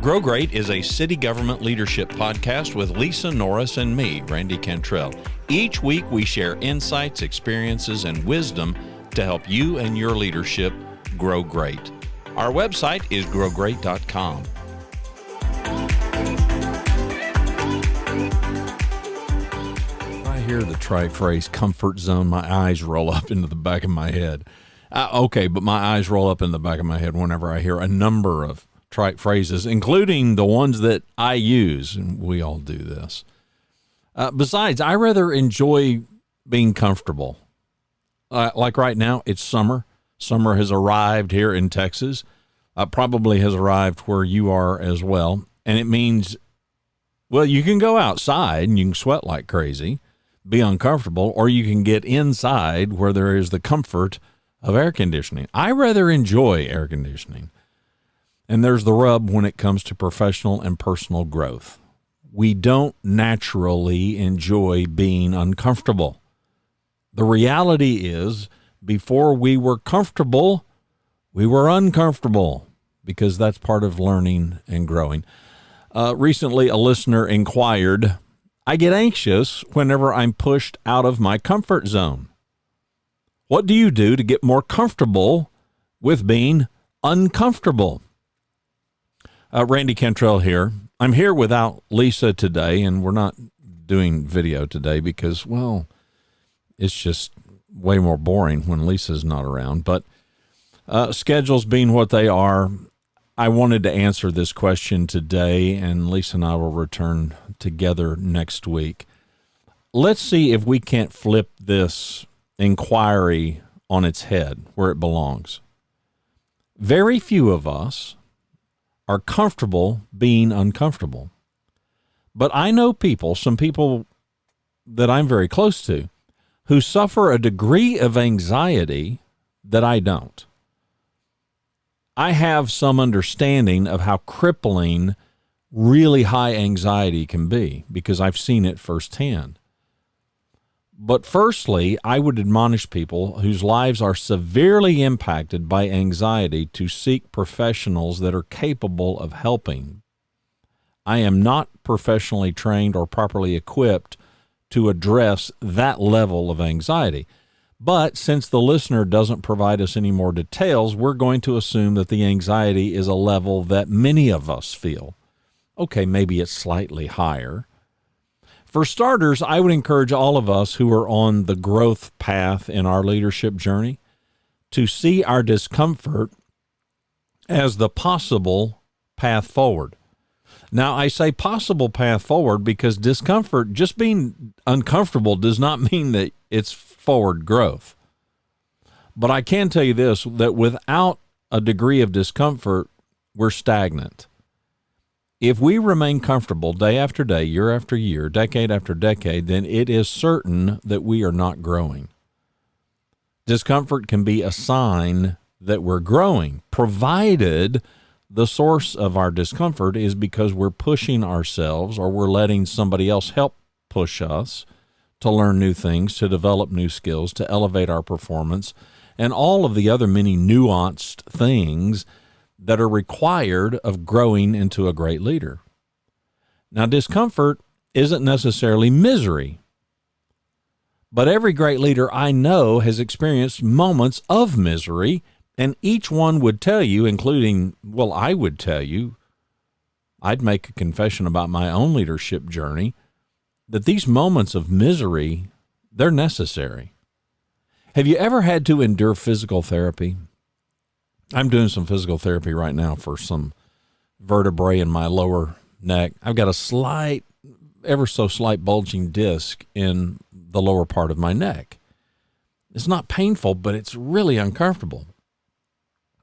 Grow Great is a city government leadership podcast with Lisa Norris and me, Randy Cantrell. Each week we share insights, experiences, and wisdom to help you and your leadership grow great. Our website is growgreat.com. I hear the trite phrase comfort zone, my eyes roll up into the back of my head. But my eyes roll up in the back of my head whenever I hear a number of trite phrases, including the ones that I use, and we all do this. Besides, I rather enjoy being comfortable. Like right now, it's summer. Summer has arrived here in Texas. Probably has arrived where you are as well. And it means, well, you can go outside and you can sweat like crazy, be uncomfortable, or you can get inside where there is the comfort of air conditioning. I rather enjoy air conditioning. And there's the rub when it comes to professional and personal growth. We don't naturally enjoy being uncomfortable. The reality is, before we were comfortable, we were uncomfortable, because that's part of learning and growing. Recently, a listener inquired, I get anxious whenever I'm pushed out of my comfort zone. What do you do to get more comfortable with being uncomfortable? Randy Cantrell here. I'm here without Lisa today, and we're not doing video today because, well, it's just way more boring when Lisa's not around. But schedules being what they are, I wanted to answer this question today, and Lisa and I will return together next week. Let's see if we can't flip this inquiry on its head where it belongs. Very few of us are comfortable being uncomfortable. But I know people, some people that I'm very close to, who suffer a degree of anxiety that I don't. I have some understanding of how crippling really high anxiety can be because I've seen it firsthand. But firstly, I would admonish people whose lives are severely impacted by anxiety to seek professionals that are capable of helping. I am not professionally trained or properly equipped to address that level of anxiety. But since the listener doesn't provide us any more details, we're going to assume that the anxiety is a level that many of us feel. Okay, maybe it's slightly higher. For starters, I would encourage all of us who are on the growth path in our leadership journey to see our discomfort as the possible path forward. Now, I say possible path forward because discomfort, just being uncomfortable, does not mean that it's forward growth. But I can tell you this, that without a degree of discomfort, we're stagnant. If we remain comfortable day after day, year after year, decade after decade, then it is certain that we are not growing. Discomfort can be a sign that we're growing, provided the source of our discomfort is because we're pushing ourselves or we're letting somebody else help push us to learn new things, to develop new skills, to elevate our performance, and all of the other many nuanced things that are required of growing into a great leader. Now, discomfort isn't necessarily misery, but every great leader I know has experienced moments of misery, and each one would tell you, including, well, I would tell you, I'd make a confession about my own leadership journey, that these moments of misery, they're necessary. Have you ever had to endure physical therapy? I'm doing some physical therapy right now for some vertebrae in my lower neck. I've got a ever so slight bulging disc in the lower part of my neck. It's not painful, but it's really uncomfortable.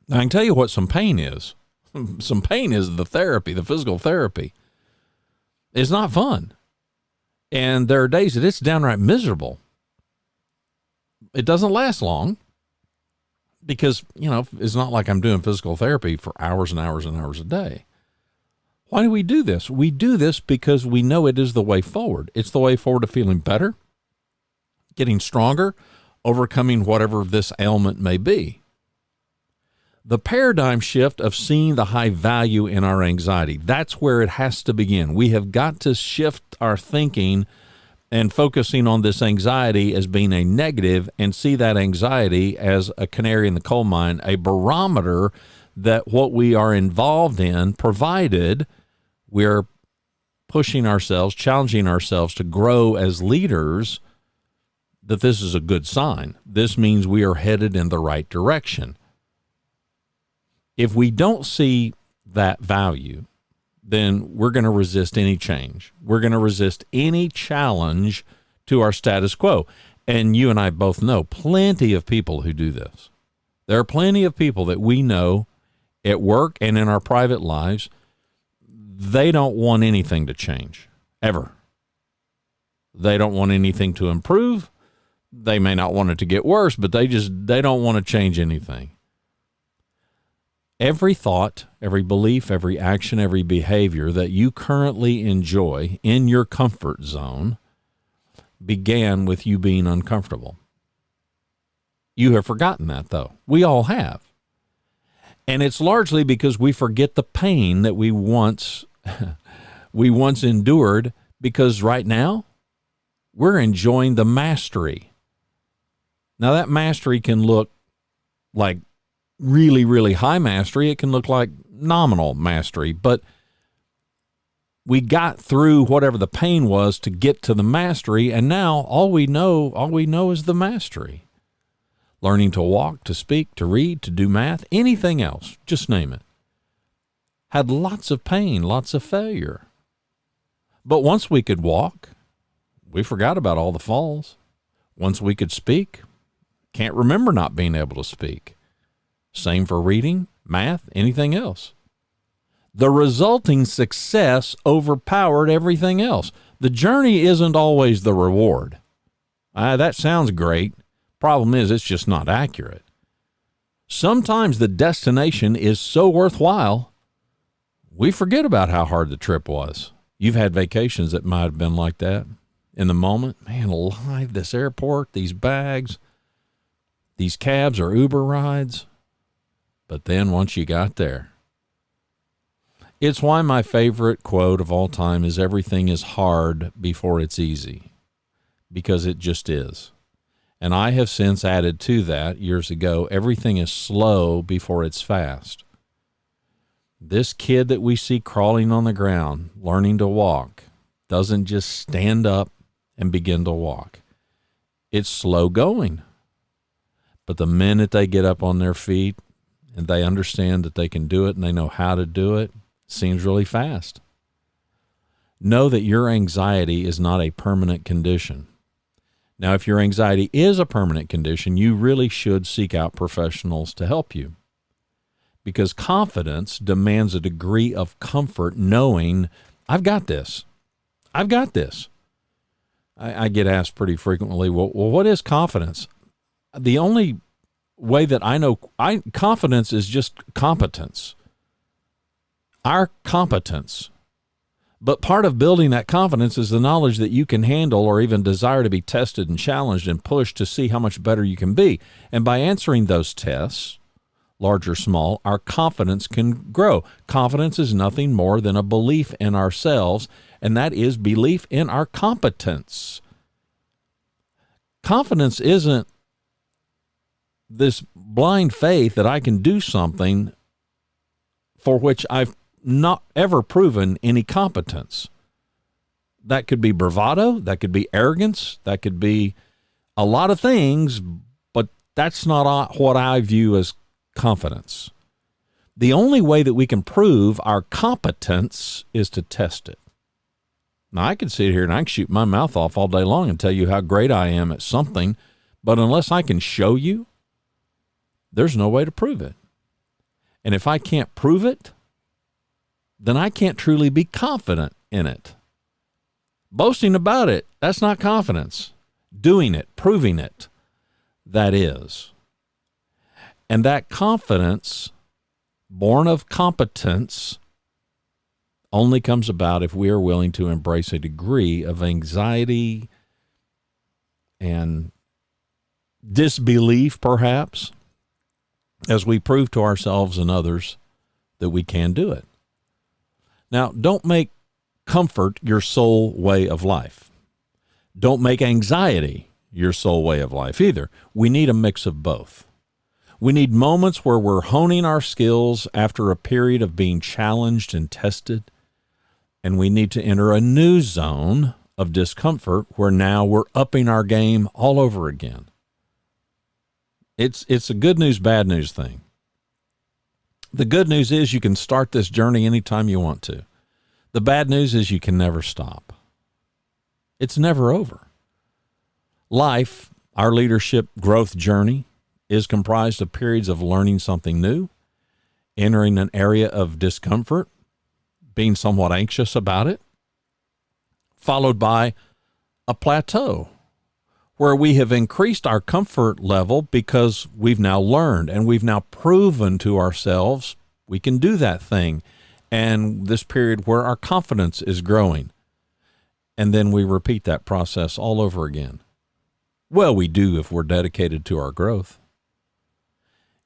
Now, I can tell you what some pain is. Some pain is the therapy, the physical therapy. It's not fun. And there are days that it's downright miserable. It doesn't last long. Because, it's not like I'm doing physical therapy for hours and hours and hours a day. Why do we do this? We do this because we know it is the way forward. It's the way forward to feeling better, getting stronger, overcoming whatever this ailment may be. The paradigm shift of seeing the high value in our anxiety, that's where it has to begin. We have got to shift our thinking and focusing on this anxiety as being a negative and see that anxiety as a canary in the coal mine, a barometer that what we are involved in, provided we're pushing ourselves, challenging ourselves to grow as leaders, that this is a good sign. This means we are headed in the right direction. If we don't see that value, then we're going to resist any change. We're going to resist any challenge to our status quo. And you and I both know plenty of people who do this. There are plenty of people that we know at work and in our private lives, they don't want anything to change, ever. They don't want anything to improve. They may not want it to get worse, but they don't want to change anything. Every thought, every belief, every action, every behavior that you currently enjoy in your comfort zone began with you being uncomfortable. You have forgotten that, though. We all have. And it's largely because we forget the pain that we once endured, because right now we're enjoying the mastery. Now, that mastery can look like really, really high mastery. It can look like nominal mastery, but we got through whatever the pain was to get to the mastery, and now all we know is the mastery. Learning to walk, to speak, to read, to do math, anything else, just name it. Had lots of pain, lots of failure. But once we could walk, we forgot about all the falls. Once we could speak, can't remember not being able to speak. Same for reading, math, anything else. The resulting success overpowered everything else. The journey isn't always the reward. That sounds great. Problem is, it's just not accurate. Sometimes the destination is so worthwhile, we forget about how hard the trip was. You've had vacations that might have been like that. In the moment, man alive, this airport, these bags, these cabs or Uber rides. But then once you got there, it's why my favorite quote of all time is everything is hard before it's easy, because it just is. And I have since added to that years ago, everything is slow before it's fast. This kid that we see crawling on the ground, learning to walk, doesn't just stand up and begin to walk. It's slow going. But the minute they get up on their feet, and they understand that they can do it and they know how to do it, seems really fast. Know that your anxiety is not a permanent condition. Now, if your anxiety is a permanent condition, you really should seek out professionals to help you, because confidence demands a degree of comfort knowing, I've got this. I've got this. I get asked pretty frequently, well, what is confidence? The only way that I know, confidence is just competence. Our competence. But part of building that confidence is the knowledge that you can handle or even desire to be tested and challenged and pushed to see how much better you can be. And by answering those tests, large or small, our confidence can grow. Confidence is nothing more than a belief in ourselves, and that is belief in our competence. Confidence isn't this blind faith that I can do something for which I've not ever proven any competence. That could be bravado, that could be arrogance, that could be a lot of things, but that's not what I view as confidence. The only way that we can prove our competence is to test it. Now, I can sit here and I can shoot my mouth off all day long and tell you how great I am at something, but unless I can show you, there's no way to prove it. And if I can't prove it, then I can't truly be confident in it. Boasting about it, that's not confidence. Doing it, proving it, that is. And that confidence, born of competence, only comes about if we are willing to embrace a degree of anxiety and disbelief, perhaps, as we prove to ourselves and others that we can do it. Now, don't make comfort your sole way of life. Don't make anxiety your sole way of life either. We need a mix of both. We need moments where we're honing our skills after a period of being challenged and tested, and we need to enter a new zone of discomfort where now we're upping our game all over again. It's a good news, bad news thing. The good news is you can start this journey anytime you want to. The bad news is you can never stop. It's never over. Life, our leadership growth journey, is comprised of periods of learning something new, entering an area of discomfort, being somewhat anxious about it, followed by a plateau where we have increased our comfort level because we've now learned and we've now proven to ourselves we can do that thing, and this period where our confidence is growing. And then we repeat that process all over again. Well, we do if we're dedicated to our growth.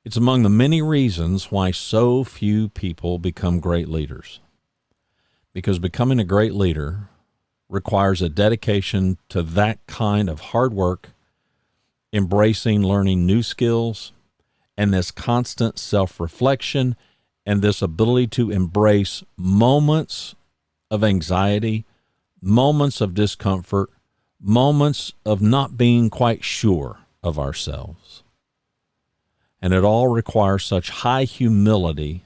It's among the many reasons why so few people become great leaders. Because becoming a great leader requires a dedication to that kind of hard work, embracing learning new skills, and this constant self-reflection, and this ability to embrace moments of anxiety, moments of discomfort, moments of not being quite sure of ourselves. And it all requires such high humility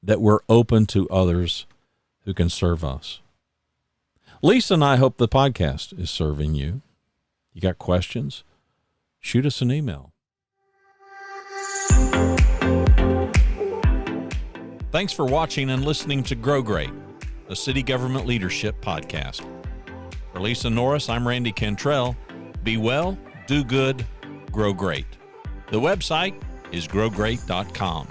that we're open to others who can serve us. Lisa and I hope the podcast is serving you. You got questions? Shoot us an email. Thanks for watching and listening to Grow Great, a city government leadership podcast. For Lisa Norris, I'm Randy Cantrell. Be well, do good, grow great. The website is growgreat.com.